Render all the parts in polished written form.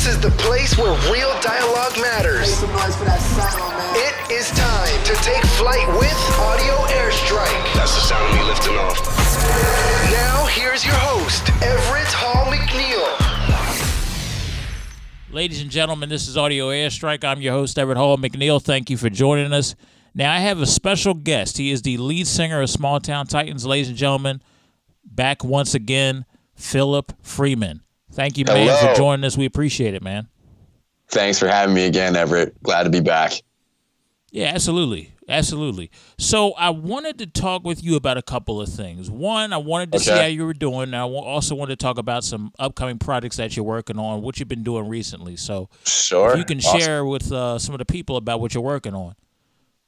This is the place where real dialogue matters. Make some noise for that sound, man. It is time to take flight with Audio Airstrike. That's the sound of me lifting off. Now, here's your host, Everett Hall-McNeill. Ladies and gentlemen, this is Audio Airstrike. I'm your host, Everett Hall-McNeill. Thank you for joining us. Now, I have a special guest. He is the lead singer of Small Town Titans, ladies and gentlemen. Back once again, Phillip Freeman. Thank you, man, for joining us. We appreciate it, man. Thanks for having me again, Everett. Glad to be back. Yeah, absolutely. Absolutely. So I wanted to talk with you about a couple of things. One, I wanted to see how you were doing. And I also wanted to talk about some upcoming projects that you're working on, what you've been doing recently. So if you can share with some of the people about what you're working on.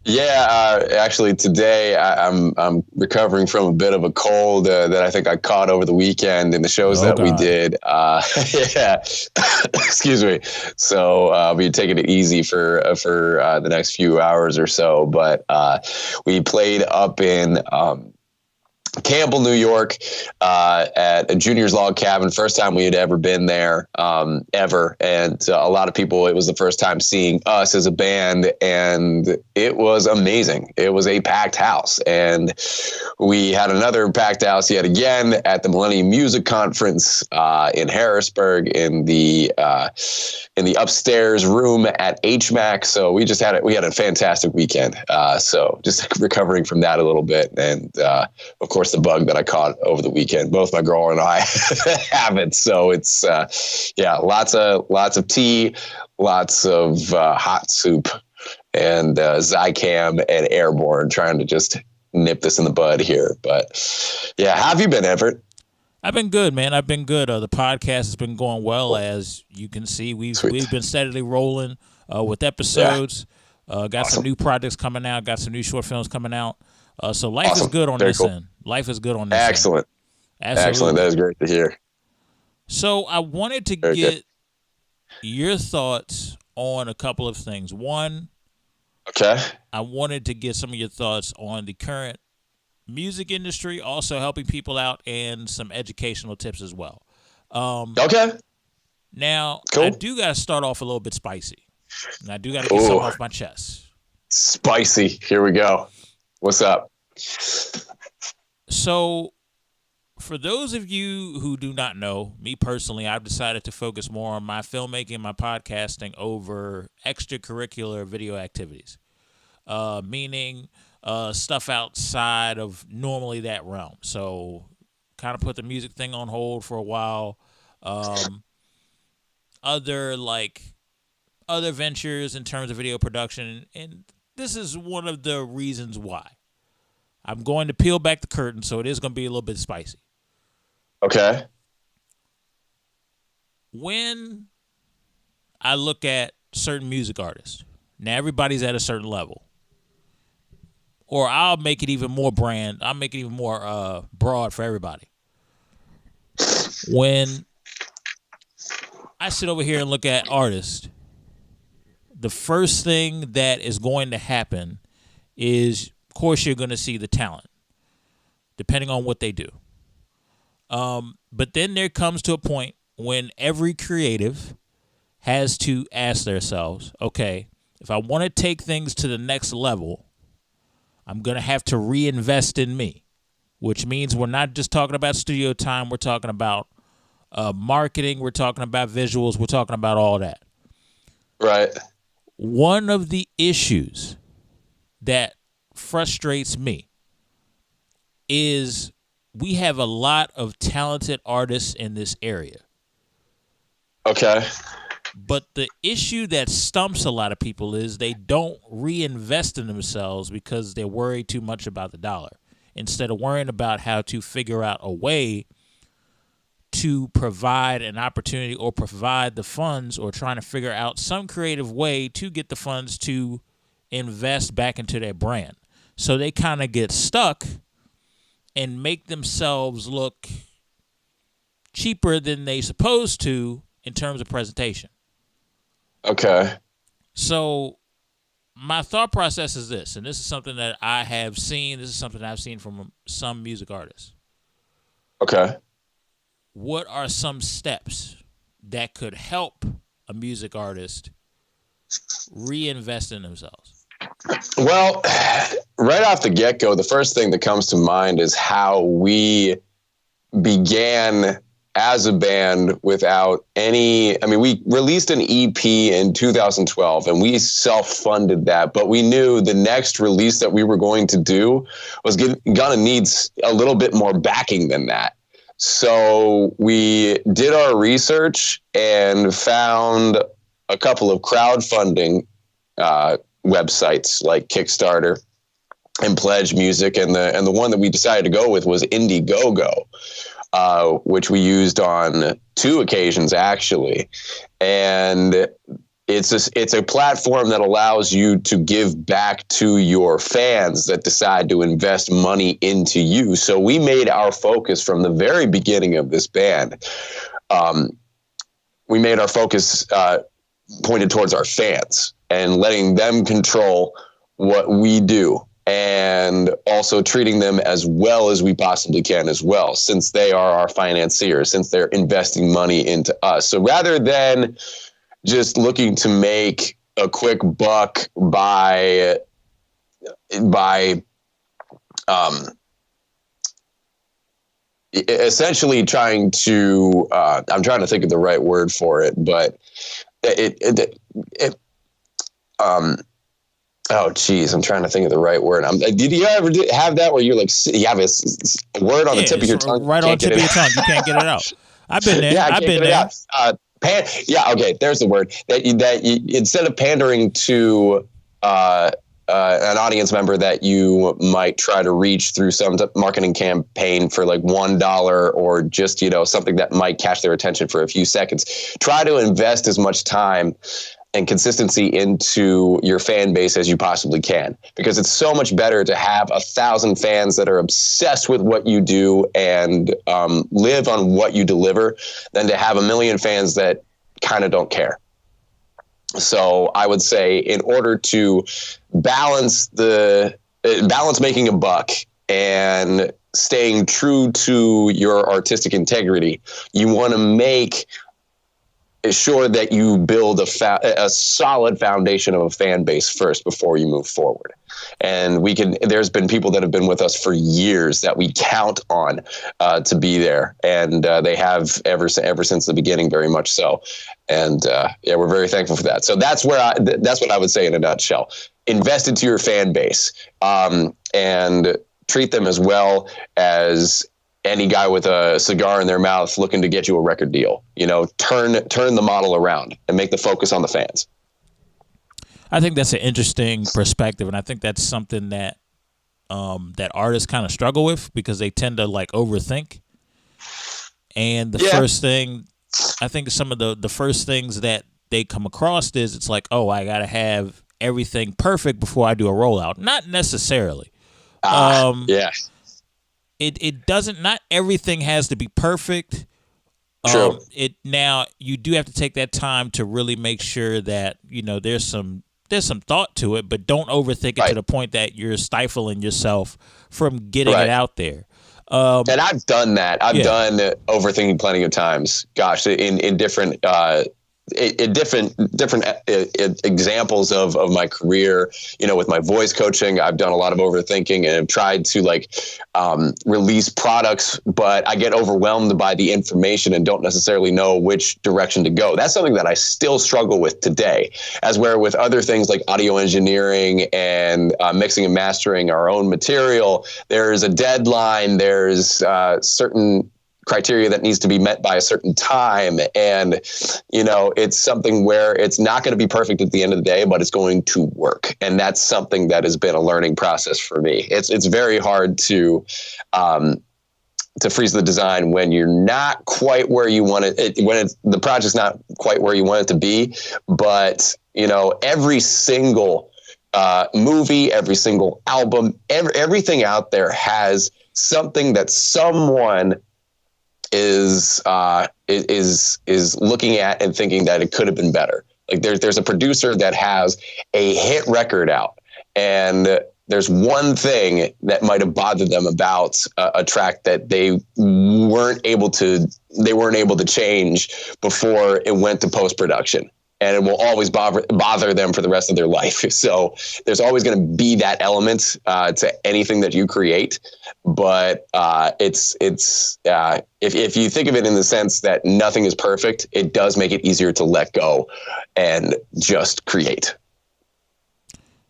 Yeah, actually today I'm recovering from a bit of a cold that I think I caught over the weekend in the shows that we did. Yeah, excuse me. So I'll be taking it easy for the next few hours or so. But we played up in Campbell, New York, at a junior's log cabin. First time we had ever been there, ever. And a lot of people, it was the first time seeing us as a band, and it was amazing. It was a packed house. And we had another packed house yet again at the Millennium Music Conference in Harrisburg in the upstairs room at HMAC. So we had a fantastic weekend. So just recovering from that a little bit. And of course, the bug that I caught over the weekend. Both my girl and I have it. So it's lots of tea, lots of hot soup, and Zicam and Airborne, trying to just nip this in the bud here. But yeah, how have you been, Everett? I've been good, man. I've been good. The podcast has been going well, as you can see. We've been steadily rolling with episodes. Got some new projects coming out. Got some new short films coming out. So life is good on this end. Life is good on this end. Excellent. That is great to hear. So I wanted to get your thoughts on a couple of things. One, I wanted to get some of your thoughts on the current music industry, also helping people out, and some educational tips as well. Now, I do got to start off a little bit spicy. And I do got to get something off my chest. Spicy. Here we go. What's up? So, for those of you who do not know, me personally, I've decided to focus more on my filmmaking, my podcasting over extracurricular video activities, meaning stuff outside of normally that realm. So, kind of put the music thing on hold for a while. Other ventures in terms of video production, and this is one of the reasons why. I'm going to peel back the curtain, so it is going to be a little bit spicy. Okay. When I look at certain music artists, now everybody's at a certain level. Or I'll make it even more I'll make it even more broad for everybody. When I sit over here and look at artists, the first thing that is going to happen is, of course, you're going to see the talent, depending on what they do. But then there comes to a point when every creative has to ask themselves, okay, if I want to take things to the next level, I'm going to have to reinvest in me, which means we're not just talking about studio time. We're talking about marketing. We're talking about visuals. We're talking about all that. Right. One of the issues that frustrates me is we have a lot of talented artists in this area. Okay. But the issue that stumps a lot of people is they don't reinvest in themselves because they're worried too much about the dollar, instead of worrying about how to figure out a way to provide an opportunity or provide the funds, or trying to figure out some creative way to get the funds to invest back into their brand. So they kind of get stuck and make themselves look cheaper than they supposed to in terms of presentation. Okay. So my thought process is this, and this is something that I have seen. This is something I've seen from some music artists. Okay. What are some steps that could help a music artist reinvest in themselves? Well, right off the get-go, the first thing that comes to mind is how we began as a band without any, we released an EP in 2012 and we self-funded that, but we knew the next release that we were going to do was gonna need a little bit more backing than that. So we did our research and found a couple of crowdfunding websites like Kickstarter and Pledge Music, and the one that we decided to go with was Indiegogo, which we used on 2 occasions actually. And it's a platform that allows you to give back to your fans that decide to invest money into you. So we made our focus from the very beginning of this band. We made our focus pointed towards our fans and letting them control what we do, and also treating them as well as we possibly can as well, since they are our financiers, since they're investing money into us. So rather than just looking to make a quick buck by essentially trying to, I'm trying to think of the right word for it, but oh geez, I'm trying to think of the right word. Did you ever have that where you're like, you have a word on the tip of your tongue? Right on the tip of your tongue. You can't get it out. I've been there. Yeah, I've been there. Okay, there's the word. That you, instead of pandering to an audience member that you might try to reach through some marketing campaign for like $1 or just, something that might catch their attention for a few seconds, try to invest as much time and consistency into your fan base as you possibly can, because it's so much better to have 1,000 fans that are obsessed with what you do and live on what you deliver than to have 1 million fans that kind of don't care. So I would say, in order to balance making a buck and staying true to your artistic integrity, you want to make sure that you build a solid foundation of a fan base first before you move forward. And there's been people that have been with us for years that we count on to be there. And they have ever since the beginning, very much so. And we're very thankful for that. So that's what I would say in a nutshell. Invest into your fan base and treat them as well as any guy with a cigar in their mouth looking to get you a record deal. Turn the model around and make the focus on the fans. I think that's an interesting perspective, and I think that's something that that artists kind of struggle with, because they tend to like overthink. And the first thing, I think some of the first things that they come across is it's like, oh, I got to have everything perfect before I do a rollout. Not necessarily. It doesn't. Not everything has to be perfect. True. Now you do have to take that time to really make sure that there's some thought to it, but don't overthink it to the point that you're stifling yourself from getting it out there. And I've done that. I've done overthinking plenty of times. Gosh, in different examples of my career, with my voice coaching, I've done a lot of overthinking and have tried to release products, but I get overwhelmed by the information and don't necessarily know which direction to go. That's something that I still struggle with today, as where with other things like audio engineering and mixing and mastering our own material, there's a deadline, there's certain criteria that needs to be met by a certain time. And, it's something where it's not going to be perfect at the end of the day, but it's going to work. And that's something that has been a learning process for me. It's very hard to freeze the design when you're not quite where you want it, when the project's not quite where you want it to be. But, every single movie, every single album, everything out there has something that someone is looking at and thinking that it could have been better. Like there's a producer that has a hit record out, and there's one thing that might have bothered them about a track that they weren't able to change before it went to post-production. and it will always bother them for the rest of their life. So there's always going to be that element to anything that you create. But if you think of it in the sense that nothing is perfect, it does make it easier to let go and just create.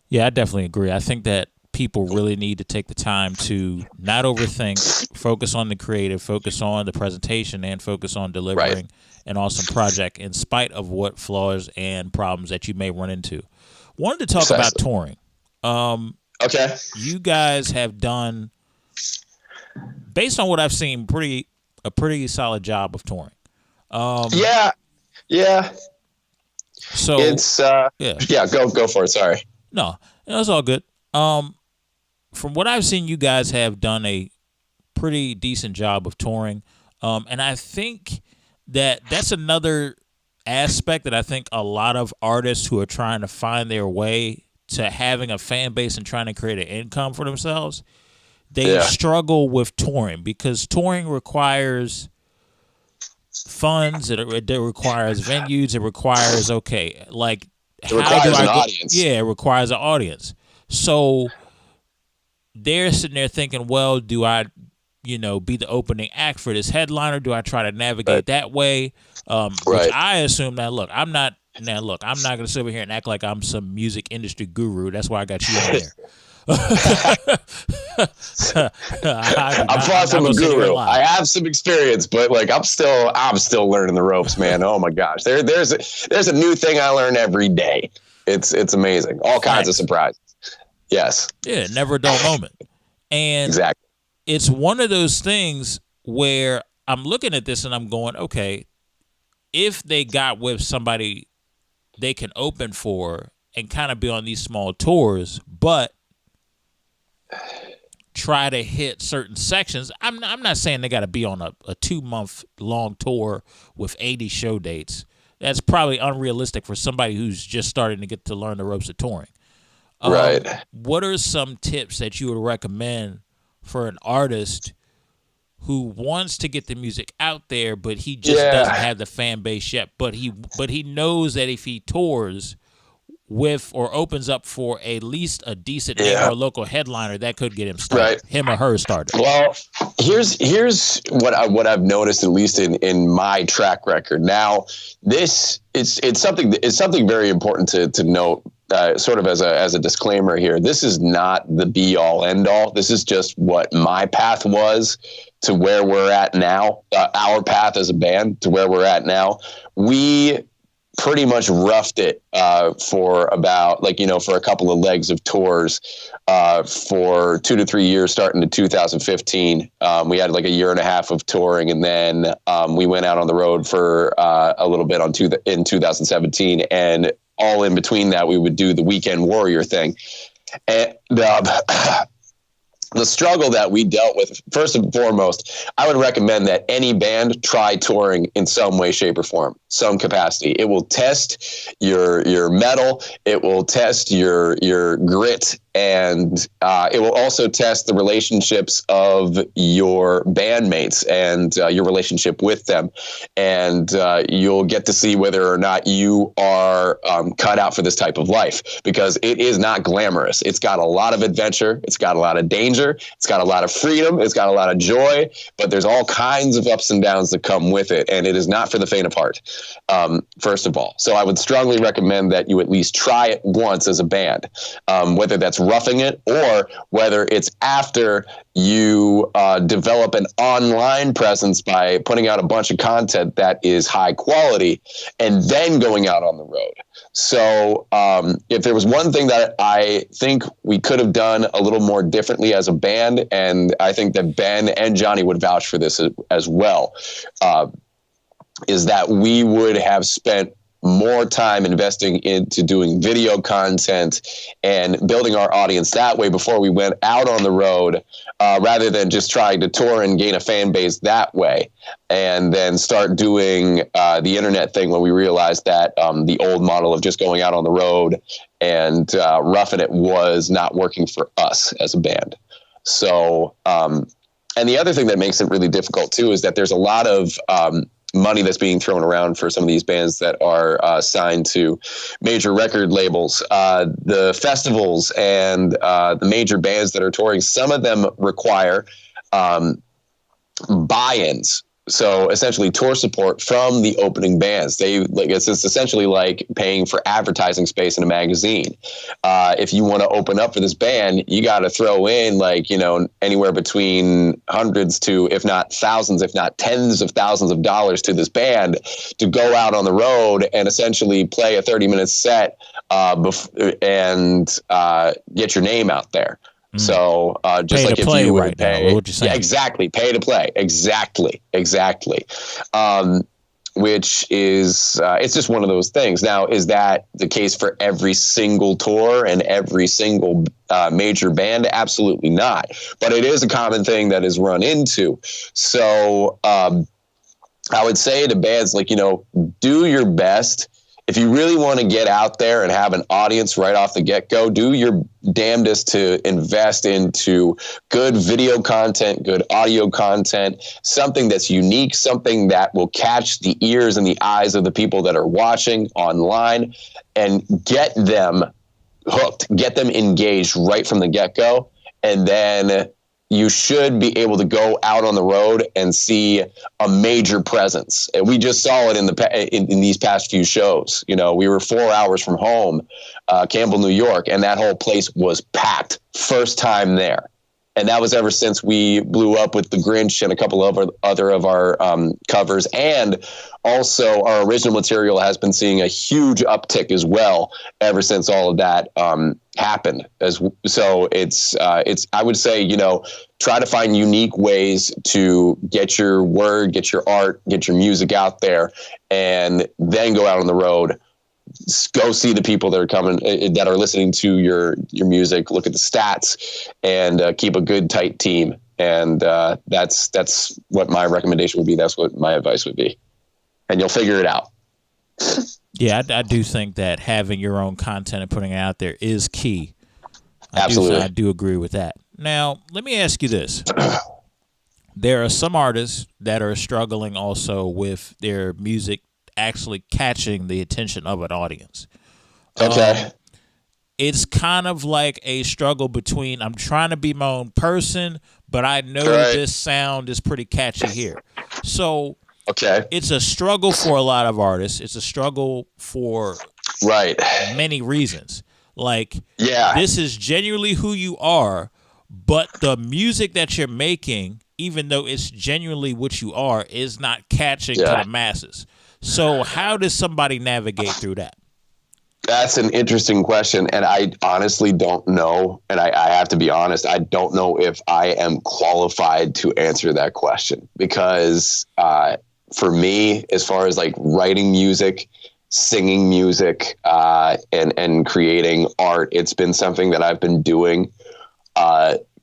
Yeah, I definitely agree. I think that people really need to take the time to not overthink, focus on the creative, focus on the presentation, and focus on delivering an awesome project in spite of what flaws and problems that you may run into. Wanted to talk about touring. Okay. You guys have done, based on what I've seen, a pretty solid job of touring. Yeah. So it's go for it. Sorry. No, it's all good. From what I've seen, you guys have done a pretty decent job of touring. And I think that's another aspect that I think a lot of artists who are trying to find their way to having a fan base and trying to create an income for themselves, they struggle with touring because touring requires funds. It requires venues. It requires, it requires an audience. Yeah, it requires an audience. So they're sitting there thinking, well, do I, be the opening act for this headliner? Do I try to navigate that way? Which I assume that, I'm not going to sit over here and act like I'm some music industry guru. That's why I got you on there. I'm far from a guru. I have some experience, but I'm still learning the ropes, man. Oh my gosh. There's a new thing I learn every day. It's amazing. All kinds of surprises. Yes. Yeah, never a dull moment. And exactly. It's one of those things where I'm looking at this and I'm going, okay, if they got with somebody they can open for and kind of be on these small tours, but try to hit certain sections. I'm not saying they got to be on a 2-month long tour with 80 show dates. That's probably unrealistic for somebody who's just starting to get to learn the ropes of touring. Right. What are some tips that you would recommend for an artist who wants to get the music out there, but he just doesn't have the fan base yet, but he knows that if he tours with or opens up for at least a decent name or local headliner, that could get him started, him or her started. Well, here's what I've noticed, at least in my track record. Now, this it's something very important to note. Sort of as a disclaimer here, this is not the be all end all. This is just what my path was to where we're at now. Our path as a band to where we're at now. We pretty much roughed it for about for a couple of legs of tours for 2 to 3 years, starting to 2015. We had a year and a half of touring, and then we went out on the road for a little bit in 2017, and all in between that, we would do the weekend warrior thing. And the struggle that we dealt with, first and foremost, I would recommend that any band try touring in some way, shape, or form, some capacity. It will test your metal. It will test your grit, and it will also test the relationships of your bandmates and your relationship with them. And you'll get to see whether or not you are cut out for this type of life, because it is not glamorous. It's got a lot of adventure. It's got a lot of danger. It's got a lot of freedom. It's got a lot of joy, but there's all kinds of ups and downs that come with it. And it is not for the faint of heart, first of all. So I would strongly recommend that you at least try it once as a band, whether that's roughing it or whether it's after you develop an online presence by putting out a bunch of content that is high quality and then going out on the road. So if there was one thing that I think we could have done a little more differently as a band, and I think that Ben and Johnny would vouch for this as well, is that we would have spent more time investing into doing video content and building our audience that way before we went out on the road, rather than just trying to tour and gain a fan base that way, and then start doing the internet thing when we realized that the old model of just going out on the road and roughing it was not working for us as a band. So, and the other thing that makes it really difficult too is that there's a lot of money that's being thrown around for some of these bands that are signed to major record labels. The festivals and the major bands that are touring, some of them require buy-ins. So essentially tour support from the opening bands. It's essentially like paying for advertising space in a magazine. If you want to open up for this band, you got to throw in anywhere between hundreds to, if not thousands, if not tens of thousands of dollars to this band to go out on the road and essentially play a 30-minute set and get your name out there. So just pay like to if play you would right pay, now, what you're saying. yeah, exactly, pay to play, exactly. Which is it's just one of those things. Now, is that the case for every single tour and every single major band? Absolutely not. But it is a common thing that is run into. So I would say to bands, do your best. If you really want to get out there and have an audience right off the get-go, do your damnedest to invest into good video content, good audio content, something that's unique, something that will catch the ears and the eyes of the people that are watching online, and get them hooked, get them engaged right from the get-go. And then you should be able to go out on the road and see a major presence. And we just saw it in these past few shows. We were 4 hours from home, Campbell, New York, and that whole place was packed. First time there. And that was ever since we blew up with the Grinch and a couple of other of our covers. And also our original material has been seeing a huge uptick as well ever since all of that happened. So it's I would say, try to find unique ways to get your word, get your art, get your music out there, and then go out on the road. Go see the people that are coming, that are listening to your music. Look at the stats, and keep a good, tight team. And that's what my recommendation would be. That's what my advice would be, and you'll figure it out. Yeah, I do think that having your own content and putting it out there is key. Absolutely, I do agree with that. Now, let me ask you this: there are some artists that are struggling also with their music actually catching the attention of an audience. Okay. It's kind of like a struggle between, I'm trying to be my own person, but I know this sound is pretty catchy here. So it's a struggle for a lot of artists. It's a struggle for many reasons. This is genuinely who you are, but the music that you're making, even though it's genuinely what you are, is not catching to the masses. So how does somebody navigate through that? That's an interesting question, and I honestly don't know. And I have to be honest, I don't know if I am qualified to answer that question, because for me, as far as writing music, singing music, and creating art, it's been something that I've been doing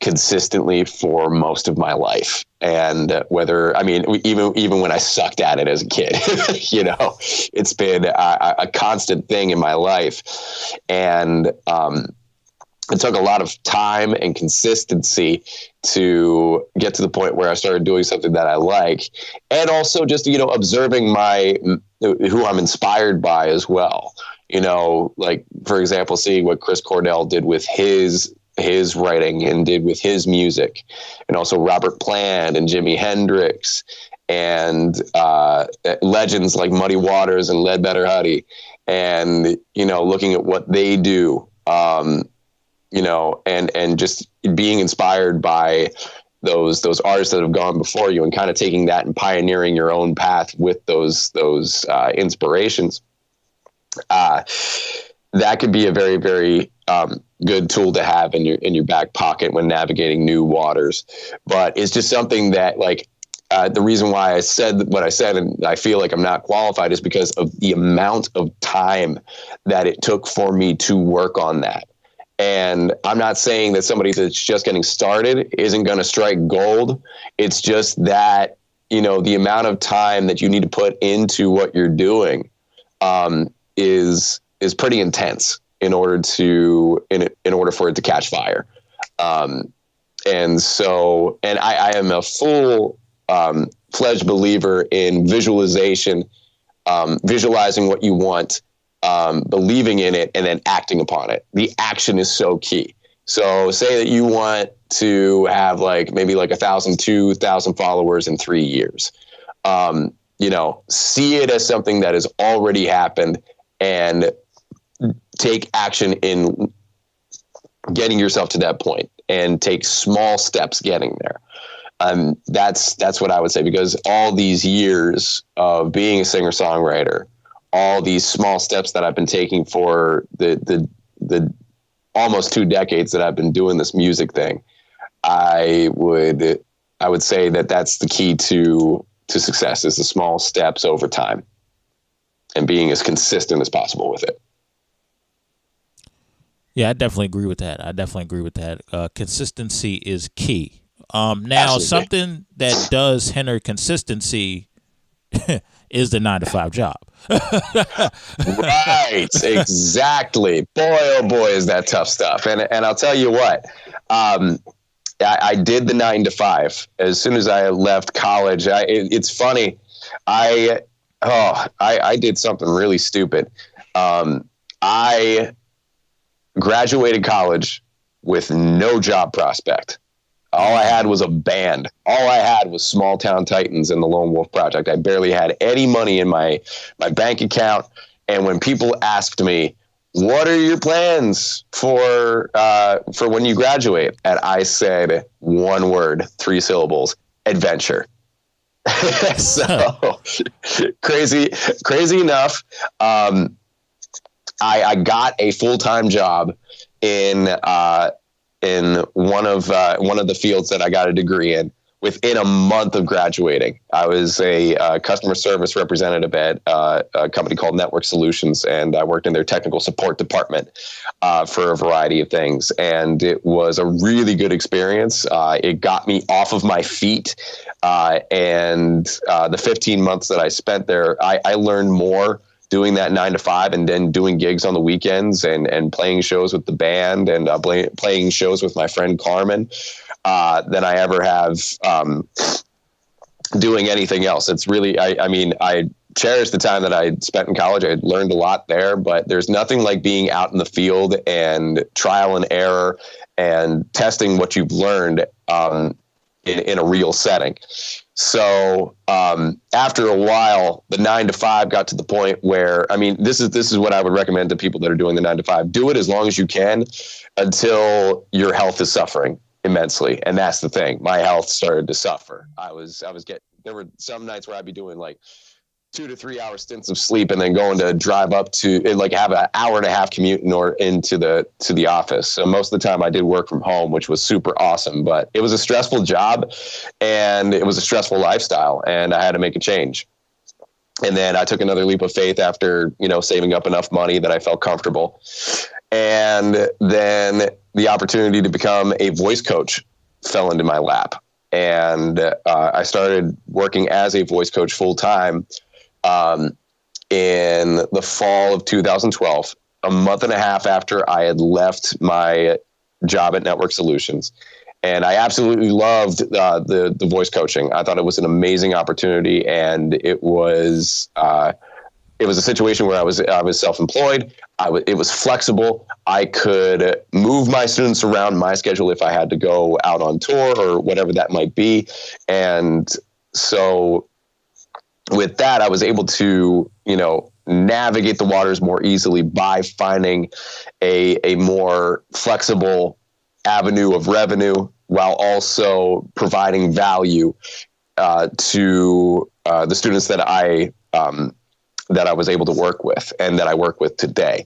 consistently for most of my life. And even when I sucked at it as a kid, it's been a constant thing in my life. And it took a lot of time and consistency to get to the point where I started doing something that I like, and also just, observing who I'm inspired by as well. For example, seeing what Chris Cornell did with his writing and did with his music, and also Robert Plant and Jimi Hendrix and legends like Muddy Waters and Ledbetter Huddy, and looking at what they do, and just being inspired by those artists that have gone before you, and kind of taking that and pioneering your own path with those inspirations. That could be a very, very good tool to have in your back pocket when navigating new waters. But it's just something that, the reason why I said what I said, and I feel like I'm not qualified, is because of the amount of time that it took for me to work on that. And I'm not saying that somebody that's just getting started isn't going to strike gold. It's just that, the amount of time that you need to put into what you're doing is pretty intense in order for it to catch fire. And I am a full full-fledged believer in visualization, visualizing what you want, believing in it, and then acting upon it. The action is so key. So say that you want to have maybe 1,000, 2,000 followers in 3 years. See it as something that has already happened and take action in getting yourself to that point and take small steps getting there. That's what I would say, because all these years of being a singer-songwriter, all these small steps that I've been taking for the almost 2 decades that I've been doing this music thing, I would say that that's the key to success, is the small steps over time and being as consistent as possible with it. Yeah, I definitely agree with that. Consistency is key. Now, Absolutely. something that does hinder consistency is the 9-to-5 job. Right, exactly. Boy, oh boy, is that tough stuff. And I'll tell you what, I did the 9-to-5 as soon as I left college. It's funny. I did something really stupid. I graduated college with no job prospect. All I had was a band. All I had was Small Town Titans and the Lone Wolf Project. I barely had any money in my bank account. And when people asked me, what are your plans for when you graduate? And I said one word, 3 syllables: adventure. So crazy enough. I got a full-time job in one of the fields that I got a degree in within a month of graduating. I was a customer service representative at a company called Network Solutions, and I worked in their technical support department for a variety of things. And it was a really good experience. It got me off of my feet. And the 15 months that I spent there, I learned more doing that 9-to-5 and then doing gigs on the weekends and playing shows with the band and playing shows with my friend Carmen than I ever have doing anything else. It's really, I cherish the time that I spent in college. I learned a lot there, but there's nothing like being out in the field and trial and error and testing what you've learned in a real setting. So after a while, the 9-to-5 got to the point where, this is what I would recommend to people that are doing the 9-to-5. Do it as long as you can until your health is suffering immensely. And that's the thing. My health started to suffer. There were some nights where I'd be doing 2 to 3 hour stints of sleep and then going to drive up to have an hour and a half commute into the office. So most of the time I did work from home, which was super awesome, but it was a stressful job and it was a stressful lifestyle, and I had to make a change. And then I took another leap of faith after, saving up enough money that I felt comfortable. And then the opportunity to become a voice coach fell into my lap. And I started working as a voice coach full time in the fall of 2012, a month and a half after I had left my job at Network Solutions. And I absolutely loved the voice coaching. I thought it was an amazing opportunity, and it was a situation where I was self-employed. It was flexible. I could move my students around my schedule if I had to go out on tour or whatever that might be. And so with that, I was able to, navigate the waters more easily by finding a more flexible avenue of revenue while also providing value to the students that I was able to work with and that I work with today.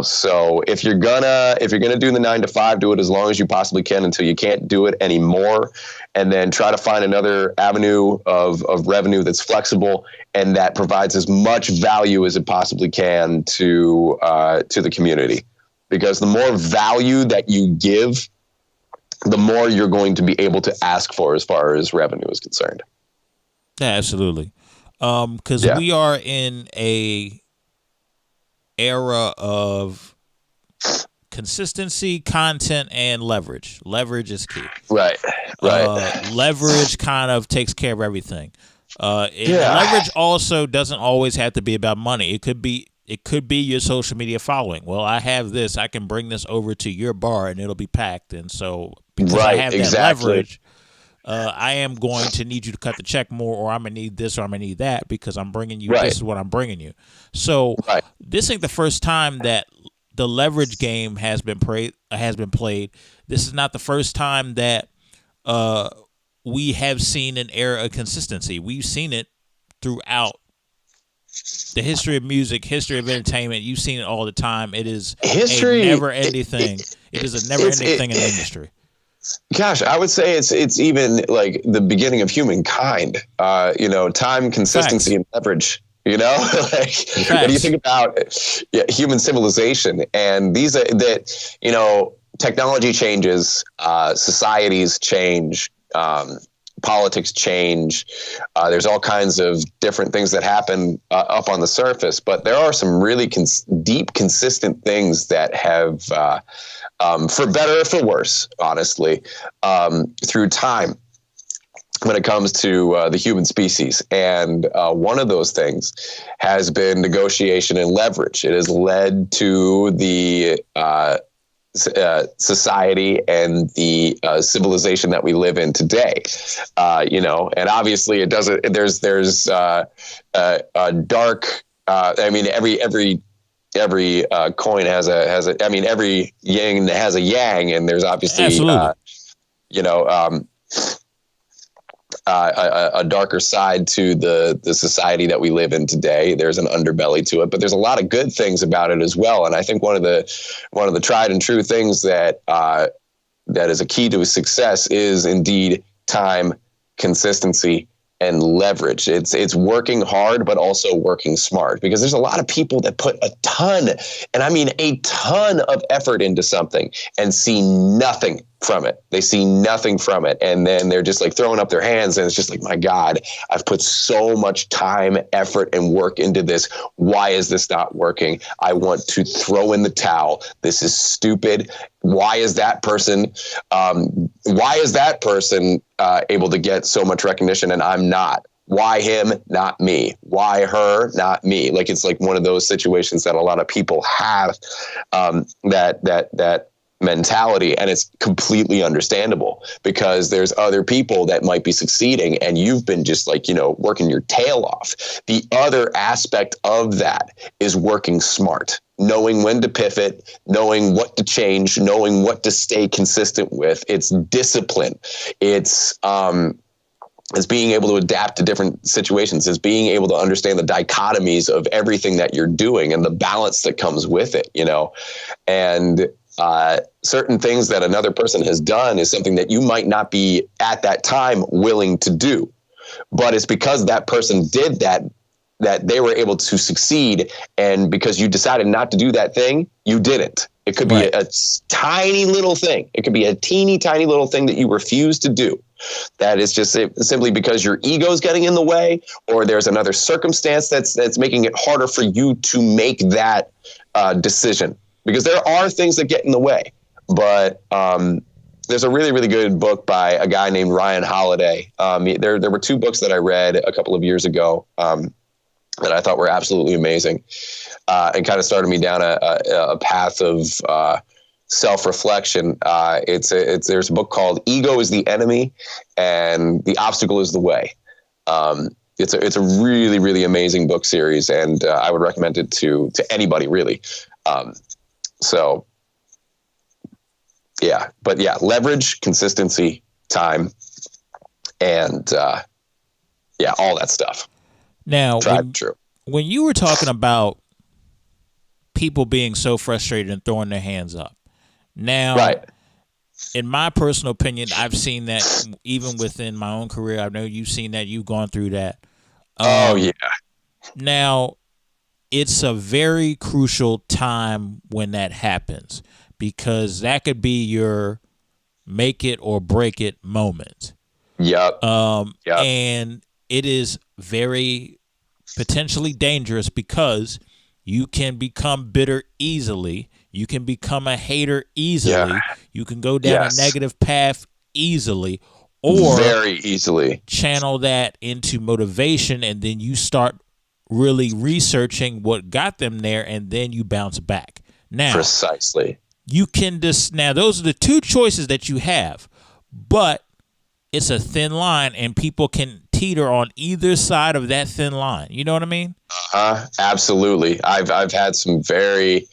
So if you're gonna do the 9-to-5, do it as long as you possibly can until you can't do it anymore, and then try to find another avenue of revenue that's flexible and that provides as much value as it possibly can to the community. Because the more value that you give, the more you're going to be able to ask for as far as revenue is concerned. Yeah, absolutely. Because we are in a era of consistency, content, and leverage. Leverage is key. Right. Leverage kind of takes care of everything. Leverage also doesn't always have to be about money. It could be your social media following. Well, I have this. I can bring this over to your bar and it'll be packed. And so because I have that leverage, I am going to need you to cut the check more, or I'm going to need this, or I'm going to need that, because I'm bringing you, this is what I'm bringing you. So this ain't the first time that the leverage game has been played. This is not the first time that we have seen an era of consistency. We've seen it throughout the history of music, history of entertainment. You've seen it all the time. It is a never-ending thing. It is a never-ending thing in the industry. Gosh, I would say it's even like the beginning of humankind. Time, consistency, and leverage. When you think about human civilization, and these are that, technology changes, societies change, politics change. There's all kinds of different things that happen up on the surface, but there are some really deep, consistent things that have, for better or for worse, honestly, through time, when it comes to the human species. And one of those things has been negotiation and leverage. It has led to the society and the civilization that we live in today. And obviously it doesn't, there's a dark, every coin has a, every yin has a yang, and there's obviously, a darker side to the society that we live in today. There's an underbelly to it, but there's a lot of good things about it as well. And I think one of the tried and true things that is a key to success is indeed time, consistency, and leverage. It's working hard, but also working smart, because there's a lot of people that put a ton of effort into something and see nothing from it. They see nothing from it. And then they're just like throwing up their hands, and it's just like, my God, I've put so much time, effort, and work into this. Why is this not working? I want to throw in the towel. This is stupid. Why is that person able to get so much recognition and I'm not? Why him, not me? Why her, not me? Like, it's like one of those situations that a lot of people have, that mentality, and it's completely understandable, because there's other people that might be succeeding and you've been just like, working your tail off. The other aspect of that is working smart, knowing when to pivot, knowing what to change, knowing what to stay consistent with. It's discipline. It's being able to adapt to different situations. It's being able to understand the dichotomies of everything that you're doing and the balance that comes with it, and certain things that another person has done is something that you might not be at that time willing to do, but it's because that person did that they were able to succeed. And because you decided not to do that thing, you didn't. It could be a tiny little thing. It could be a teeny tiny little thing that you refuse to do. That is just simply because your ego is getting in the way, or there's another circumstance that's making it harder for you to make that decision. Because there are things that get in the way. But there's a really, really good book by a guy named Ryan Holiday. There were two books that I read a couple of years ago that I thought were absolutely amazing, and kind of started me down a path of self-reflection. There's a book called Ego is the Enemy and The Obstacle is the Way. It's a really, really amazing book series, and I would recommend it to anybody, really. Leverage, consistency, time, and all that stuff. Now, true. When you were talking about people being so frustrated and throwing their hands up, now, in my personal opinion, I've seen that even within my own career. I know you've seen that. You've gone through that. Now, it's a very crucial time when that happens, because that could be your make it or break it moment. And it is very potentially dangerous, because You can become bitter easily. You can become a hater easily. You can go down a negative path easily, or very easily channel that into motivation, and then you start really researching what got them there, and then you bounce back. Now, precisely. You can now those are the two choices that you have, but it's a thin line, and people can teeter on either side of that thin line. You know what I mean? Absolutely. I've had some very,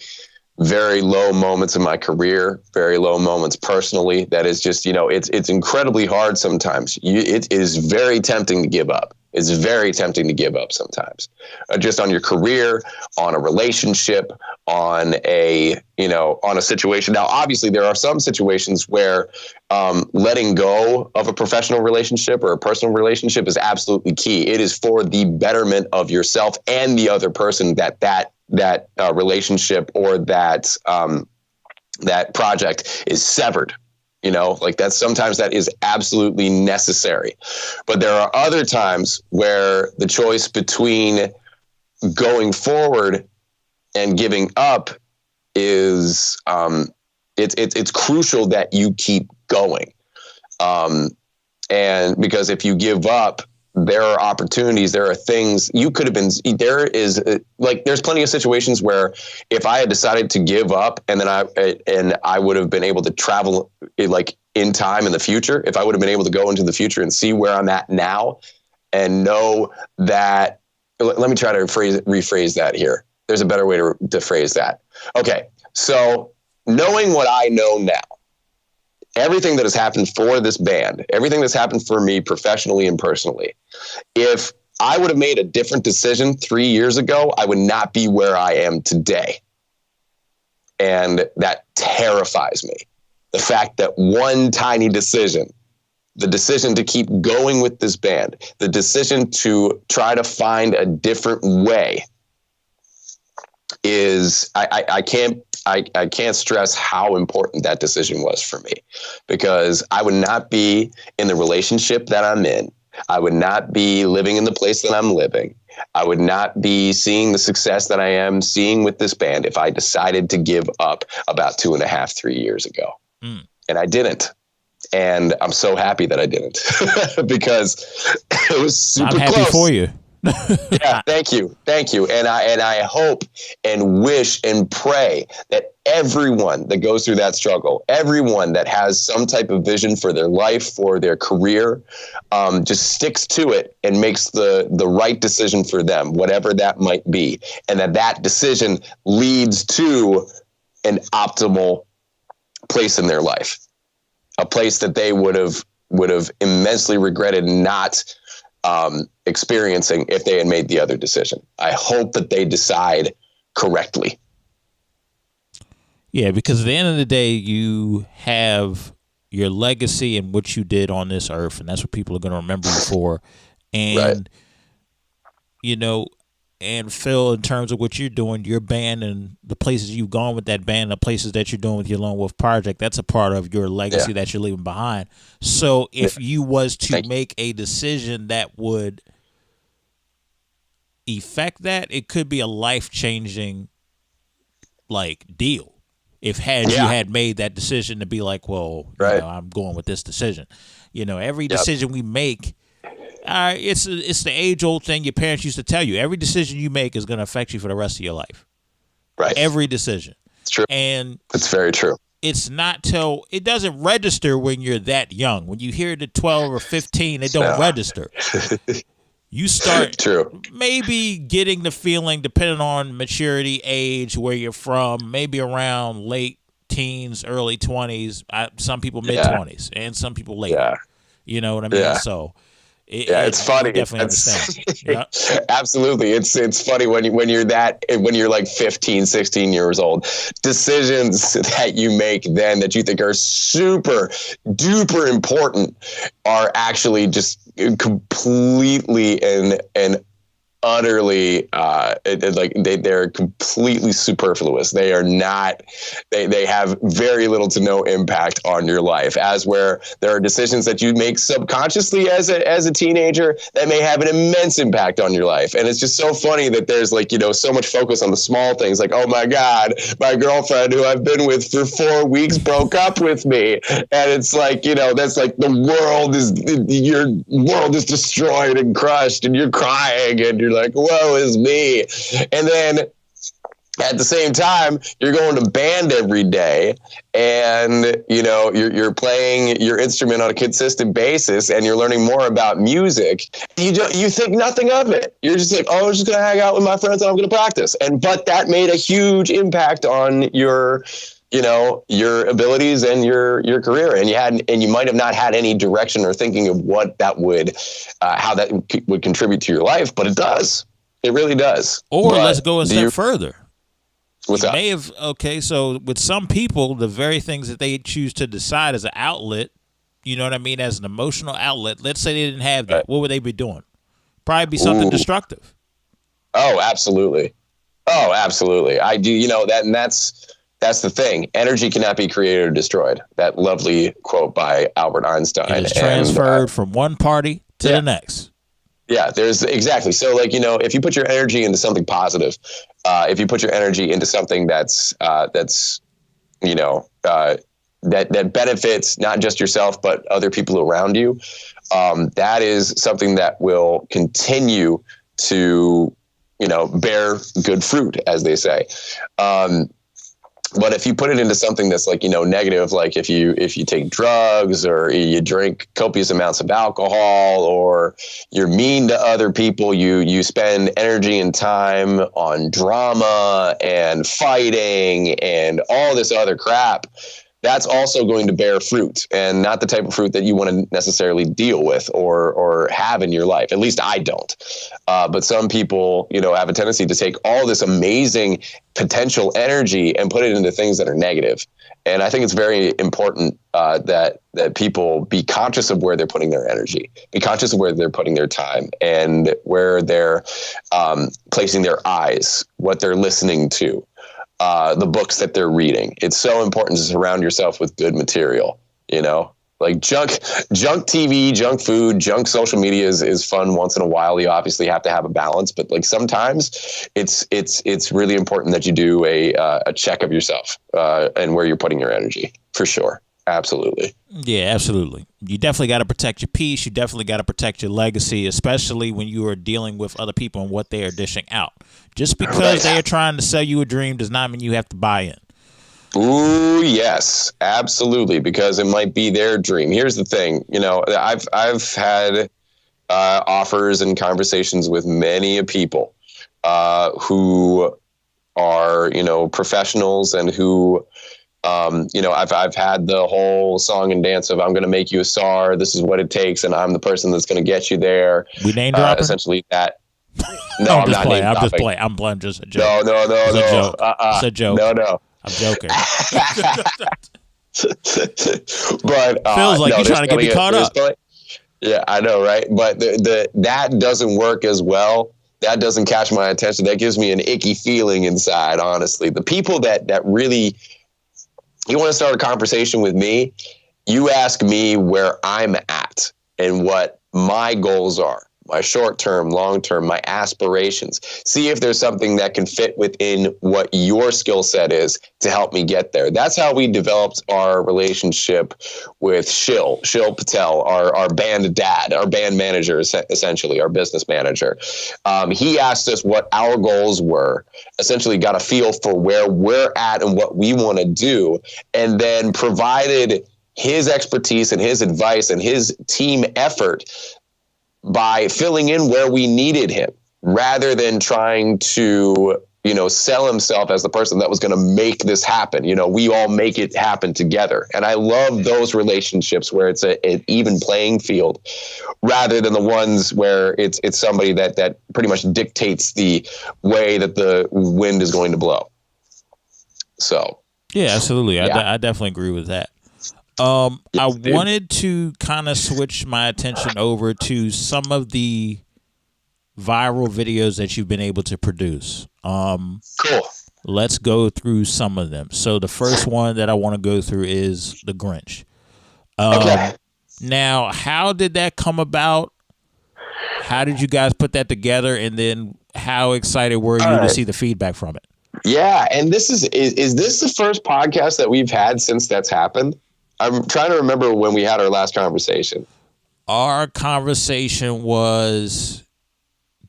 very low moments in my career, very low moments personally. That is just, it's incredibly hard sometimes. It is very tempting to give up. It's very tempting to give up sometimes, just on your career, on a relationship, on a situation. Now, obviously, there are some situations where letting go of a professional relationship or a personal relationship is absolutely key. It is for the betterment of yourself and the other person that relationship or that project is severed. Sometimes that is absolutely necessary. But there are other times where the choice between going forward and giving up is it's crucial that you keep going. And because if you give up, there are opportunities, there are things you could have been, there's plenty of situations where if I had decided to give up and then I would have been able to travel in time in the future, if I would have been able to go into the future and see where I'm at now and know that, let me try to rephrase that here. There's a better way to phrase that. Okay. So knowing what I know now, everything that has happened for this band, everything that's happened for me professionally and personally, if I would have made a different decision 3 years ago, I would not be where I am today. And that terrifies me. The fact that one tiny decision, the decision to keep going with this band, the decision to try to find a different way is, I can't stress how important that decision was for me, because I would not be in the relationship that I'm in. I would not be living in the place that I'm living. I would not be seeing the success that I am seeing with this band if I decided to give up about 2.5, 3 years ago. And I didn't. And I'm so happy that I didn't because it was super close. I'm happy for you. Yeah, thank you. And I hope and wish and pray that everyone that goes through that struggle, everyone that has some type of vision for their life, for their career, just sticks to it and makes the right decision for them, whatever that might be. And that decision leads to an optimal place in their life, a place that they would have immensely regretted not experiencing if they had made the other decision. I hope that they decide correctly. Yeah, because at the end of the day, you have your legacy and what you did on this earth, and that's what people are going to remember you for. And, and Phil, in terms of what you're doing, your band and the places you've gone with that band, the places that you're doing with your Lone Wolf Project, that's a part of your legacy that you're leaving behind. So if you was to make a decision that would affect that, it could be a life-changing deal. You had made that decision to be like, well, I'm going with this decision. Every decision we make, it's the age-old thing your parents used to tell you. Every decision you make is going to affect you for the rest of your life. Right. Every decision. It's true. And it's very true. It's not till it doesn't register when you're that young. When you hear it at 12 or 15, it don't register. You start maybe getting the feeling, depending on maturity, age, where you're from, maybe around late teens, early 20s. Some people mid-20s, and some people later. Yeah. You know what I mean? Yeah. So it's funny. Definitely understand. Absolutely. It's funny when you're like 15, 16 years old, decisions that you make then that you think are super duper important are actually just completely and utterly they're completely superfluous. They are not, they have very little to no impact on your life, as where there are decisions that you make subconsciously as a teenager that may have an immense impact on your life. And it's just so funny that there's so much focus on the small things, like, oh my God, my girlfriend who I've been with for 4 weeks broke up with me. And it's like, that's like your world is destroyed and crushed and you're crying and you're like, woe is me. And then at the same time, you're going to band every day and, you're playing your instrument on a consistent basis and you're learning more about music. You think nothing of it. You're just like, oh, I'm just going to hang out with my friends and I'm going to practice. But that made a huge impact on your abilities and your career. And you might have not had any direction or thinking of what that would, how that would contribute to your life, but it does. It really does. Or let's go a step further. What's up? So with some people, the very things that they choose to decide as an outlet, you know what I mean, as an emotional outlet, let's say they didn't have that, right. What would they be doing? Probably be something destructive. Oh, absolutely. I do, that, and that's the thing. Energy cannot be created or destroyed. That lovely quote by Albert Einstein. It is transferred from one party to the next. Yeah, there's exactly. So if you put your energy into something positive, if you put your energy into something that benefits not just yourself, but other people around you, that is something that will continue to, bear good fruit, as they say. But if you put it into something that's negative, like if you take drugs or you drink copious amounts of alcohol or you're mean to other people, you spend energy and time on drama and fighting and all this other crap, that's also going to bear fruit, and not the type of fruit that you want to necessarily deal with or have in your life. At least I don't. But some people, have a tendency to take all this amazing potential energy and put it into things that are negative. And I think it's very important that people be conscious of where they're putting their energy, be conscious of where they're putting their time, and where they're placing their eyes, what they're listening to. The books that they're reading. It's so important to surround yourself with good material, like junk TV, junk food, junk social media is fun once in a while. You obviously have to have a balance, but sometimes it's really important that you do a check of yourself and where you're putting your energy, for sure. Absolutely. Yeah, absolutely. You definitely got to protect your peace. You definitely got to protect your legacy, especially when you are dealing with other people and what they are dishing out. Just because they are trying to sell you a dream does not mean you have to buy in. Ooh, yes, absolutely. Because it might be their dream. Here's the thing. I've had offers and conversations with many people who are, professionals and who, I've had the whole song and dance of I'm going to make you a star. This is what it takes. And I'm the person that's going to get you there. We name dropping? Essentially that. No, I'm not playing. I'm just playing. I'm playing. Just a joke. No. It's a joke. No. I'm joking. But feels like you're trying to get me caught up. Yeah, I know, right? But that doesn't work as well. That doesn't catch my attention. That gives me an icky feeling inside, honestly. The people that really, you want to start a conversation with me, you ask me where I'm at and what my goals are. My short-term, long-term, my aspirations. See if there's something that can fit within what your skill set is to help me get there. That's how we developed our relationship with Shil Patel, our band dad, our band manager, essentially, our business manager. He asked us what our goals were, essentially got a feel for where we're at and what we want to do, and then provided his expertise and his advice and his team effort by filling in where we needed him, rather than trying to, sell himself as the person that was going to make this happen. We all make it happen together. And I love those relationships where it's an even playing field, rather than the ones where it's somebody that pretty much dictates the way that the wind is going to blow. So. Yeah, absolutely. Yeah. I definitely agree with that. I wanted to kind of switch my attention over to some of the viral videos that you've been able to produce. Cool. Let's go through some of them. So the first one that I want to go through is the Grinch. Okay. Now, how did that come about? How did you guys put that together? And then how excited were you to see the feedback from it? Yeah. And this is this the first podcast that we've had since that's happened? I'm trying to remember when we had our last conversation. Our conversation was,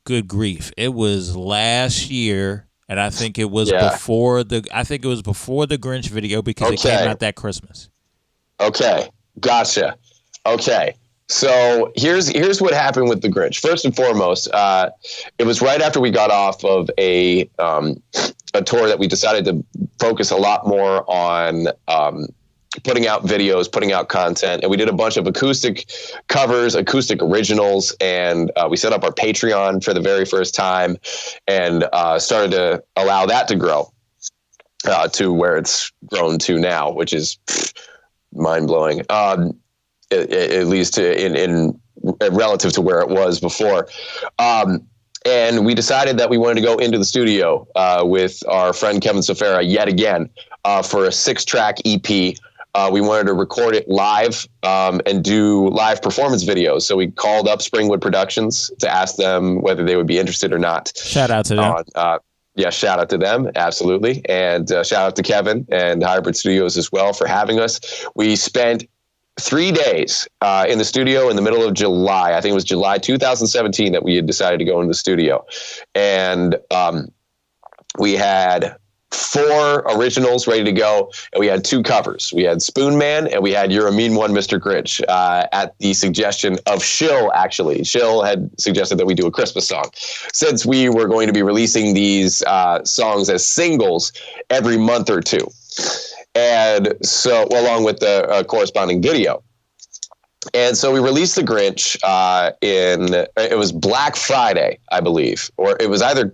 good grief, it was last year. And I think it was before the Grinch video because it came out that Christmas. Okay. Gotcha. Okay. So here's what happened with the Grinch. First and foremost, it was right after we got off of a tour that we decided to focus a lot more on putting out videos, putting out content. And we did a bunch of acoustic covers, acoustic originals, and we set up our Patreon for the very first time and started to allow that to grow to where it's grown to now, which is mind-blowing, at least in relative to where it was before. And we decided that we wanted to go into the studio with our friend Kevin Sofera yet again for a 6-track EP. We wanted to record it live and do live performance videos. So we called up Springwood Productions to ask them whether they would be interested or not. Shout out to them. Shout out to them. Absolutely. And shout out to Kevin and Hybrid Studios as well for having us. We spent 3 days in the studio in the middle of July. I think it was July 2017 that we had decided to go into the studio. And we had 4 originals ready to go, and we had 2 covers. We had Spoon Man and we had You're a Mean One, Mr. Grinch, at the suggestion of Shill, actually. Shill had suggested that we do a Christmas song. Since we were going to be releasing these songs as singles every month or two. And so, along with the corresponding video. And so we released the Grinch it was Black Friday, I believe, or it was either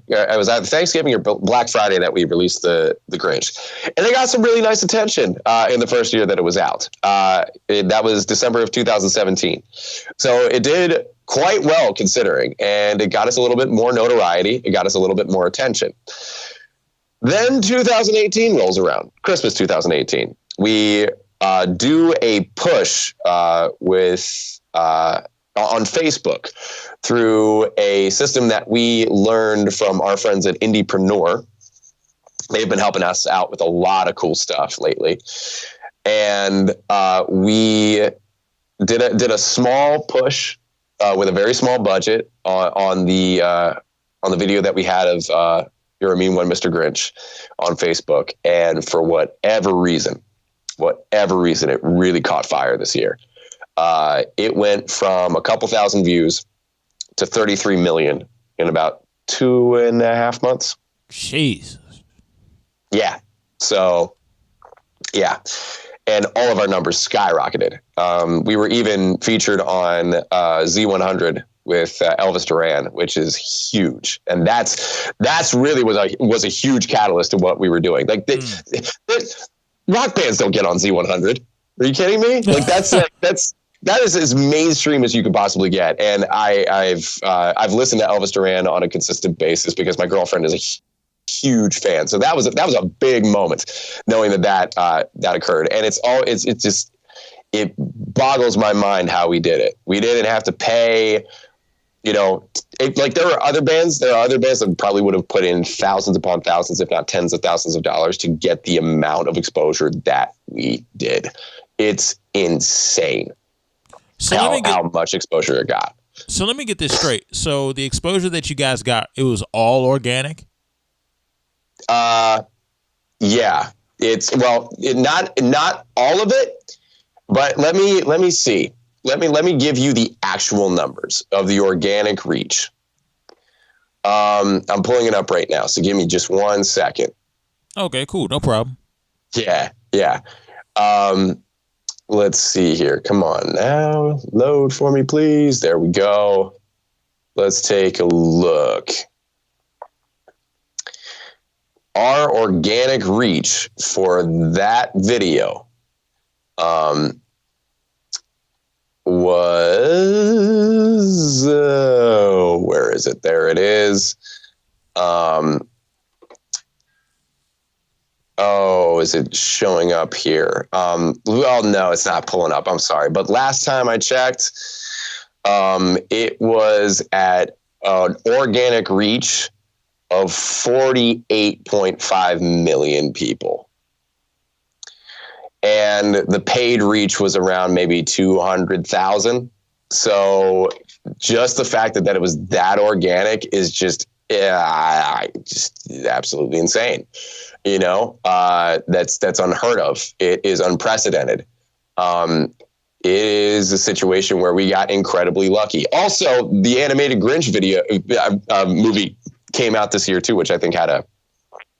Thanksgiving or Black Friday that we released the Grinch, and it got some really nice attention in the first year that it was out. That was December of 2017, so it did quite well considering, and it got us a little bit more notoriety. It got us a little bit more attention. Then 2018 rolls around, Christmas 2018. We do a push with on Facebook through a system that we learned from our friends at Indiepreneur. They've been helping us out with a lot of cool stuff lately, and we did a small push with a very small budget on the video that we had of You're a Mean One, Mr. Grinch on Facebook, and for whatever reason, it really caught fire this year. It went from a couple thousand views to 33 million in about 2.5 months. Jeez. Yeah. So, yeah. And all of our numbers skyrocketed. We were even featured on Z100 with Elvis Duran, which is huge. And that's really was a huge catalyst to what we were doing. Like rock bands don't get on Z100. Are you kidding me? Like that is as mainstream as you could possibly get. And I've listened to Elvis Duran on a consistent basis because my girlfriend is a huge fan. So that was a big moment knowing that occurred. And it boggles my mind how we did it. We didn't have to pay, there are other bands that probably would have put in thousands upon thousands, if not tens of thousands of dollars to get the amount of exposure that we did. It's insane how much exposure it got. So let me get this straight. So the exposure that you guys got, it was all organic? Yeah. Not all of it, but let me see. Let me give you the actual numbers of the organic reach. I'm pulling it up right now, so give me just 1 second. Okay, cool. No problem. Yeah. Let's see here. Come on now. Load for me, please. There we go. Let's take a look. Our organic reach for that video was where is it? There it is. Is it showing up here? Well, no, it's not pulling up. I'm sorry. But last time I checked, it was at an organic reach of 48.5 million people. And the paid reach was around maybe 200,000. So just the fact that it was that organic is just absolutely insane. You know, that's unheard of. It is unprecedented. It is a situation where we got incredibly lucky. Also, the animated Grinch movie came out this year too, which I think had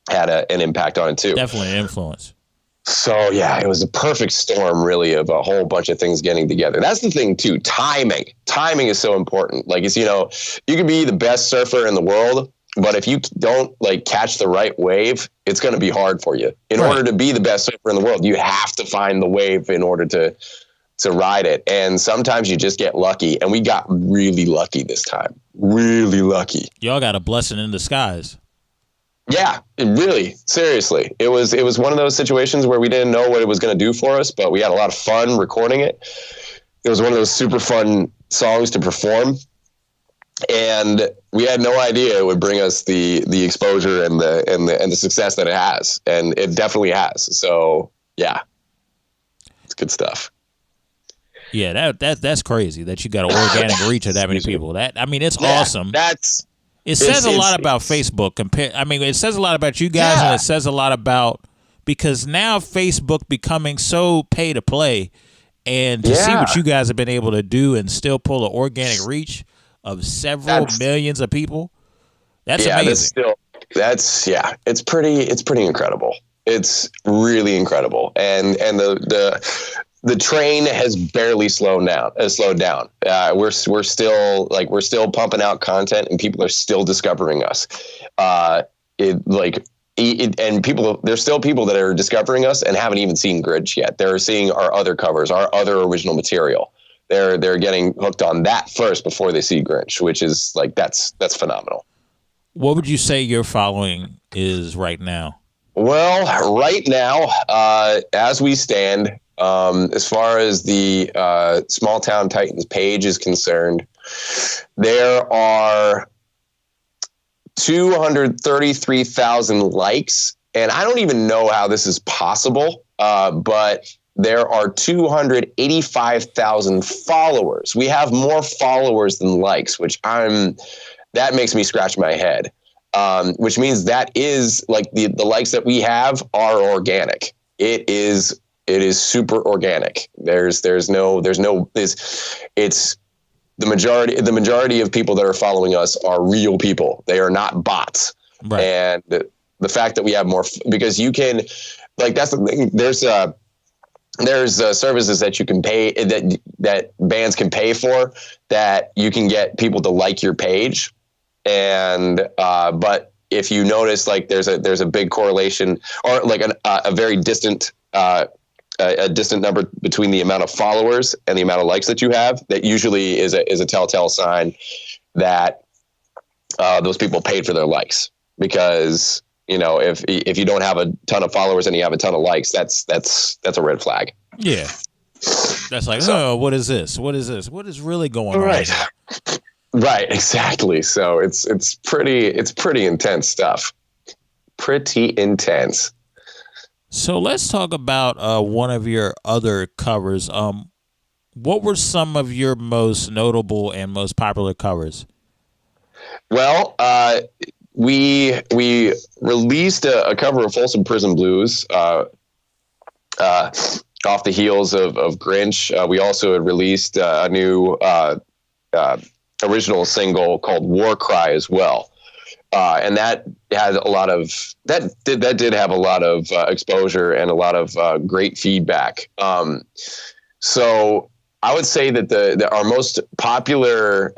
an impact on it too. Definitely an influence. So yeah, it was a perfect storm, really, of a whole bunch of things getting together. That's the thing too. Timing is so important. Like, you can be the best surfer in the world, but if you don't catch the right wave, it's going to be hard for you. In order to be the best surfer in the world, you have to find the wave in order to ride it. And sometimes you just get lucky, and we got really lucky this time. Really lucky. Y'all got a blessing in disguise. Yeah, really, seriously. It was one of those situations where we didn't know what it was going to do for us, but we had a lot of fun recording it. It was one of those super fun songs to perform, and we had no idea it would bring us the exposure and the success that it has, and it definitely has. So yeah, it's good stuff. Yeah, that's crazy that you got an organic reach of that many people. It's awesome. It says a lot about Facebook. It says a lot about you guys, and it says a lot about, because now Facebook becoming so pay to play, and to see what you guys have been able to do and still pull an organic reach of several millions of people. That's amazing. It's pretty incredible. It's really incredible, and the train has barely slowed down. We're still pumping out content, and people are still discovering us. And there's still people that are discovering us and haven't even seen Grinch yet. They're seeing our other covers, our other original material. They're getting hooked on that first before they see Grinch, which is that's phenomenal. What would you say your following is right now? Well, right now, as we stand, as far as the Small Town Titans page is concerned, there are 233,000 likes, and I don't even know how this is possible, but there are 285,000 followers. We have more followers than likes, that makes me scratch my head, which means that is the likes that we have are organic. It is super organic. It's the majority of people that are following us are real people. They are not bots. Right. And the fact that we have more, because you can, that's the thing. There's services that you can pay, that bands can pay for, that you can get people to like your page. And, but if you notice, there's a big correlation, or a very distant, a distant number between the amount of followers and the amount of likes that you have, that usually is a telltale sign that those people paid for their likes. Because if you don't have a ton of followers and you have a ton of likes, that's a red flag. Yeah, that's what is this? What is this? What is really going on? Right, exactly. So it's pretty intense stuff. Pretty intense. So let's talk about one of your other covers. What were some of your most notable and most popular covers? Well, we released a cover of Folsom Prison Blues off the heels of Grinch. We also had released a new original single called War Cry as well. And that had a lot of that did have a lot of exposure and a lot of great feedback. So I would say that our most popular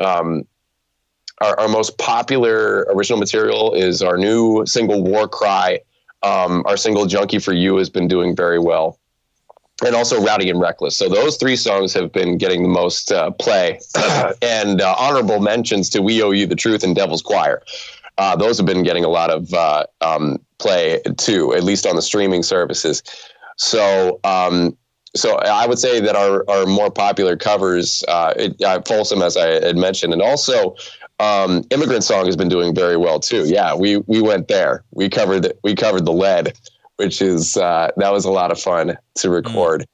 our most popular original material is our new single War Cry. Our single Junkie for You has been doing very well. and also Rowdy and Reckless. So those 3 songs have been getting the most play, and honorable mentions to We Owe You the Truth and Devil's Choir. Those have been getting a lot of play too, at least on the streaming services. So so I would say that our more popular covers, Folsom, as I had mentioned, and also Immigrant Song has been doing very well too. Yeah, we went there. We covered the lead, which is that was a lot of fun to record.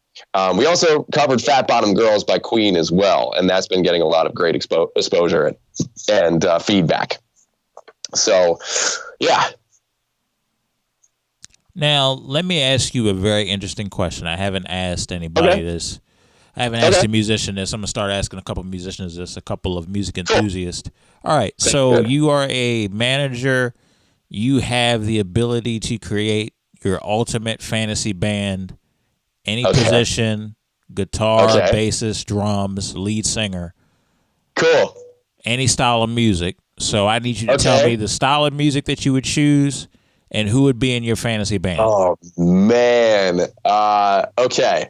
We also covered Fat Bottom Girls by Queen as well, and that's been getting a lot of great exposure and feedback. So, yeah. Now, let me ask you a very interesting question. I haven't asked anybody this. I haven't asked a musician this. I'm going to start asking a couple of musicians this, a couple of music enthusiasts. All right, so you are a manager. You have the ability to create your ultimate fantasy band, any position, guitar, bassist, drums, lead singer. Cool. Any style of music. So I need you to tell me the style of music that you would choose and who would be in your fantasy band. Oh man. Okay.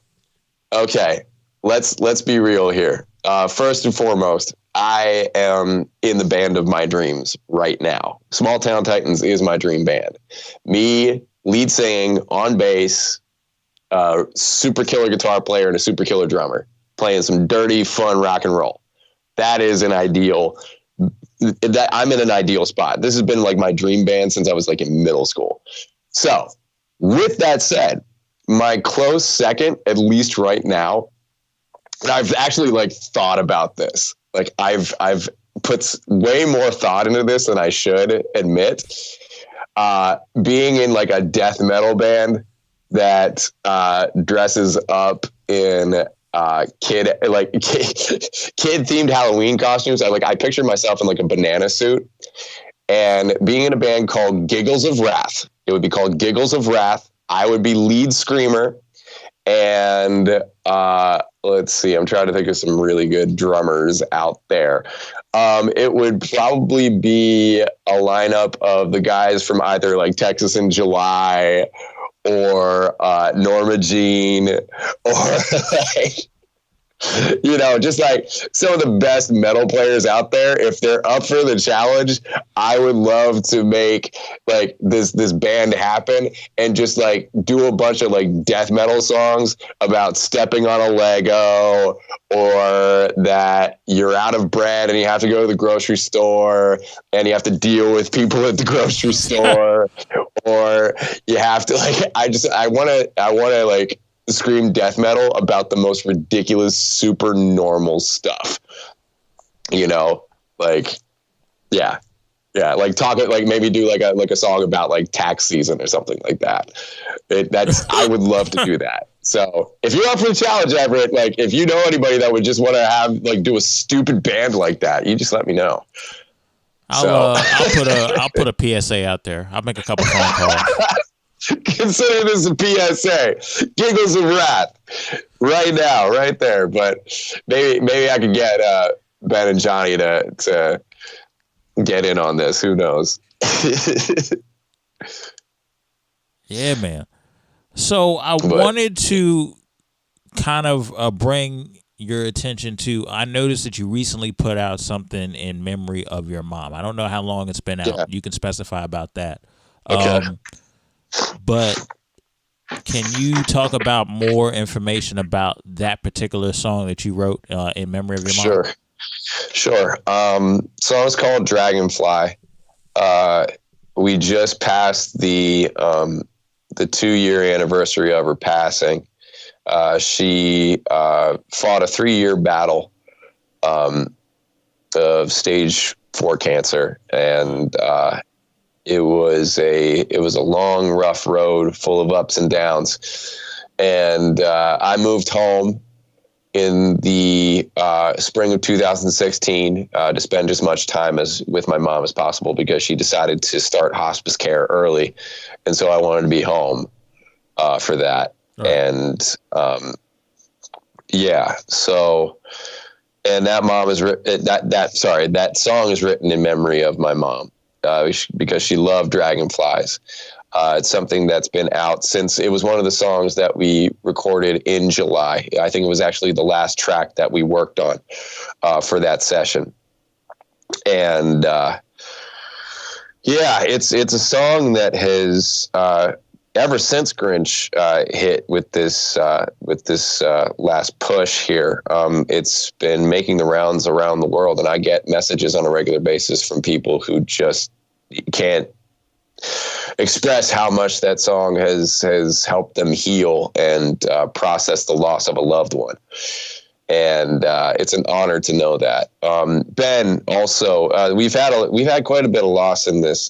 Let's be real here. First and foremost, I am in the band of my dreams right now. Small Town Titans is my dream band. Me, lead singing, on bass, super killer guitar player, and a super killer drummer, playing some dirty, fun rock and roll. That is an ideal. That I'm in an ideal spot. This has been like my dream band since I was like in middle school. So with that said, my close second, at least right now, I've actually like thought about this. Like I've put way more thought into this than I should admit. Being in like a death metal band that dresses up in kid themed Halloween costumes. I pictured myself in like a banana suit and being in a band called Giggles of Wrath. It would be called Giggles of Wrath. I would be lead screamer. And let's see, I'm trying to think of some really good drummers out there. It would probably be a lineup of the guys from either like Texas in July or Norma Jean, or like, just like some of the best metal players out there. If they're up for the challenge, I would love to make like this band happen and just like do a bunch of like death metal songs about stepping on a Lego, or that you're out of bread and you have to go to the grocery store and you have to deal with people at the grocery store, or you have to like, I want to like scream death metal about the most ridiculous, super normal stuff, like, yeah. Like talk, like maybe do like a song about like tax season or something like that. I would love to do that. So if you're up for the challenge, Everett, like if you know anybody that would just want to do a stupid band like that, you just let me know. I'll put a PSA out there. I'll make a couple phone calls. Consider this a PSA. Giggles of Wrath. Right now, right there. But maybe I could get Ben and Johnny to get in on this. Who knows? Yeah, man. So I wanted to kind of bring your attention to, I noticed that you recently put out something in memory of your mom. I don't know how long it's been out. Yeah. You can specify about that. Okay. But can you talk about more information about that particular song that you wrote in memory of your mom? Sure. Song is called Dragonfly. We just passed the 2-year anniversary of her passing. She fought a 3-year battle of stage 4 cancer, and it was a long, rough road full of ups and downs. And I moved home in the spring of 2016 to spend as much time with my mom as possible, because she decided to start hospice care early, and so I wanted to be home for that. Right. And so, and that song is written in memory of my mom. because she loved dragonflies. It's something that's been out since it was one of the songs that we recorded in July. I think it was actually the last track that we worked on for that session. And it's a song that has ever since Grinch hit with this last push here. It's been making the rounds around the world, and I get messages on a regular basis from people who just can't express how much that song has helped them heal and process the loss of a loved one. And it's an honor to know that. Ben, also, we've had quite a bit of loss in this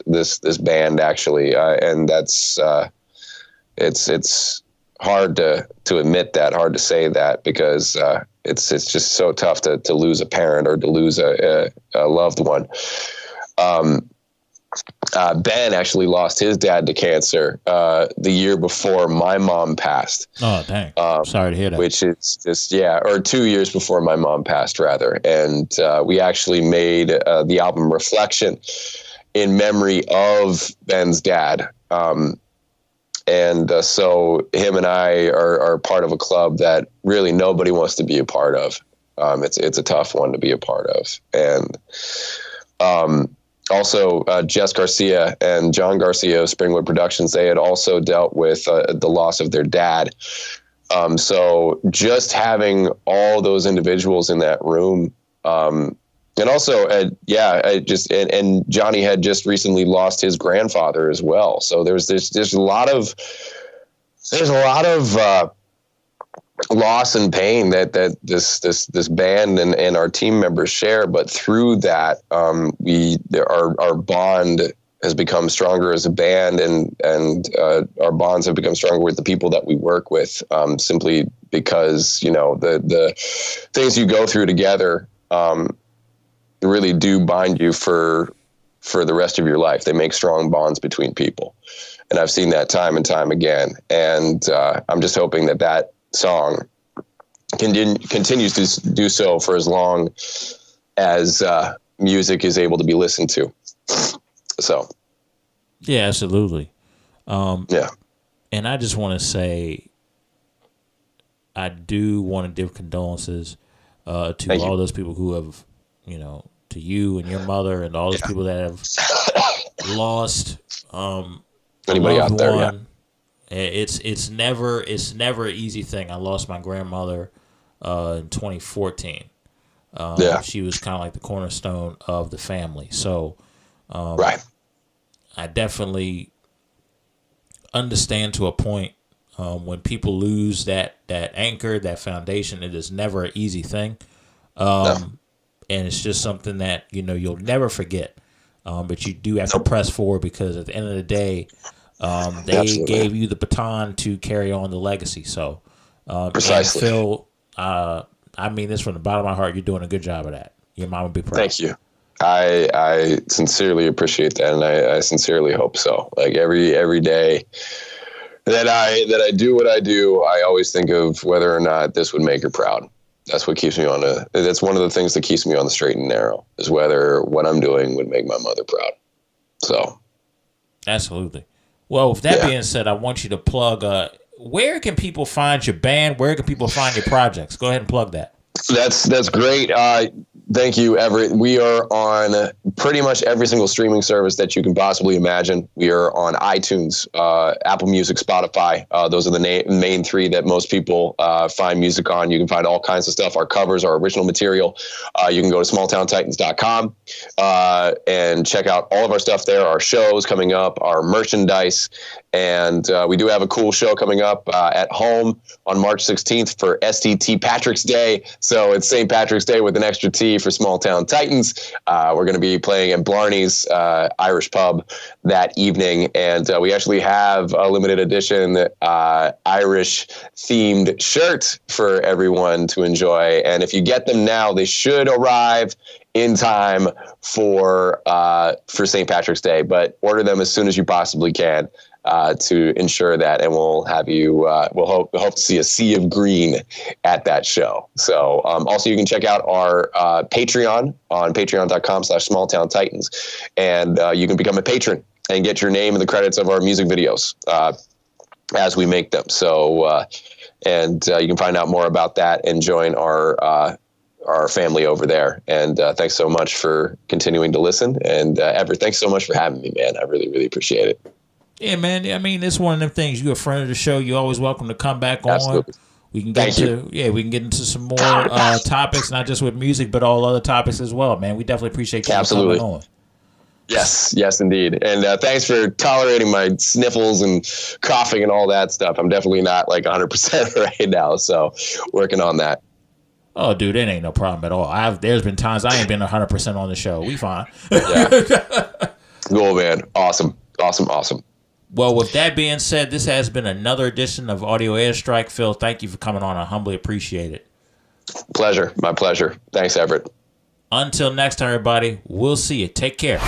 band, actually, and that's it's hard to admit that, hard to say that, because it's just so tough to lose a parent or to lose a loved one. Ben actually lost his dad to cancer the year before my mom passed. Oh, dang. Sorry to hear that. Which is just, or 2 years before my mom passed, rather. And we actually made the album Reflection in memory of Ben's dad. So him and I are part of a club that really nobody wants to be a part of. It's a tough one to be a part of. And also, Jess Garcia and John Garcia of Springwood Productions, they had also dealt with the loss of their dad. So just having all those individuals in that room, and also, and Johnny had just recently lost his grandfather as well. So there's a lot of loss and pain that this band and our team members share. But through that, our bond has become stronger as a band, and our bonds have become stronger with the people that we work with, simply because, the things you go through together, really do bind you for the rest of your life. They make strong bonds between people. And I've seen that time and time again. And I'm just hoping that song continues to do so for as long as music is able to be listened to. So. Yeah, absolutely. Yeah. And I just want to say, I do want to give condolences to all those people who have, to you and your mother and all those people that have lost anybody out there. Yeah. It's never an easy thing. I lost my grandmother in 2014. She was kind of like the cornerstone of the family. So, right. I definitely understand to a point when people lose that anchor, that foundation. It is never an easy thing, and it's just something that you'll never forget. But you do have to press forward, because at the end of the day, they gave you the baton to carry on the legacy. So, precisely. Phil, I mean this from the bottom of my heart. You're doing a good job of that. Your mom will be proud. Thank you. I sincerely appreciate that, and I sincerely hope so. Like every day that I do what I do, I always think of whether or not this would make her proud. That's what keeps me that's one of the things that keeps me on the straight and narrow, is whether what I'm doing would make my mother proud. So. Absolutely. Well, with that being said, I want you to plug, where can people find your band? Where can people find your projects? Go ahead and plug that. That's great. Thank you, Everett. We are on pretty much every single streaming service that you can possibly imagine. We are on iTunes, Apple Music, Spotify. Those are the main three that most people find music on. You can find all kinds of stuff, our covers, our original material. You can go to smalltowntitans.com and check out all of our stuff there, our shows coming up, our merchandise. And we do have a cool show coming up at home on March 16th for STT Patrick's Day. So it's St. Patrick's Day with an extra T for Small Town Titans. We're going to be playing at Blarney's Irish Pub that evening. And we actually have a limited edition Irish themed shirt for everyone to enjoy. And if you get them now, they should arrive in time for St. Patrick's Day, but order them as soon as you possibly can. to ensure that, and we'll have you. We'll hope to see a sea of green at that show. So also you can check out our Patreon on patreon.com/smalltowntitans, and you can become a patron and get your name in the credits of our music videos as we make them. So and you can find out more about that and join our family over there. And thanks so much for continuing to listen. And Everett, thanks so much for having me, man. I really, really appreciate it. Yeah, man. I mean, it's one of them things. You're a friend of the show. You're always welcome to come back on. Absolutely. We can get we can get into some more topics, not just with music, but all other topics as well, man. We definitely appreciate you coming on. Yes, indeed. And thanks for tolerating my sniffles and coughing and all that stuff. I'm definitely not like 100% right now, so working on that. Oh, dude, it ain't no problem at all. There's been times I ain't been 100% on the show. We fine. Yeah. Cool, man. Awesome. Well, with that being said, this has been another edition of Audio Airstrike. Phil, thank you for coming on. I humbly appreciate it. Pleasure. My pleasure. Thanks, Everett. Until next time, everybody, we'll see you. Take care.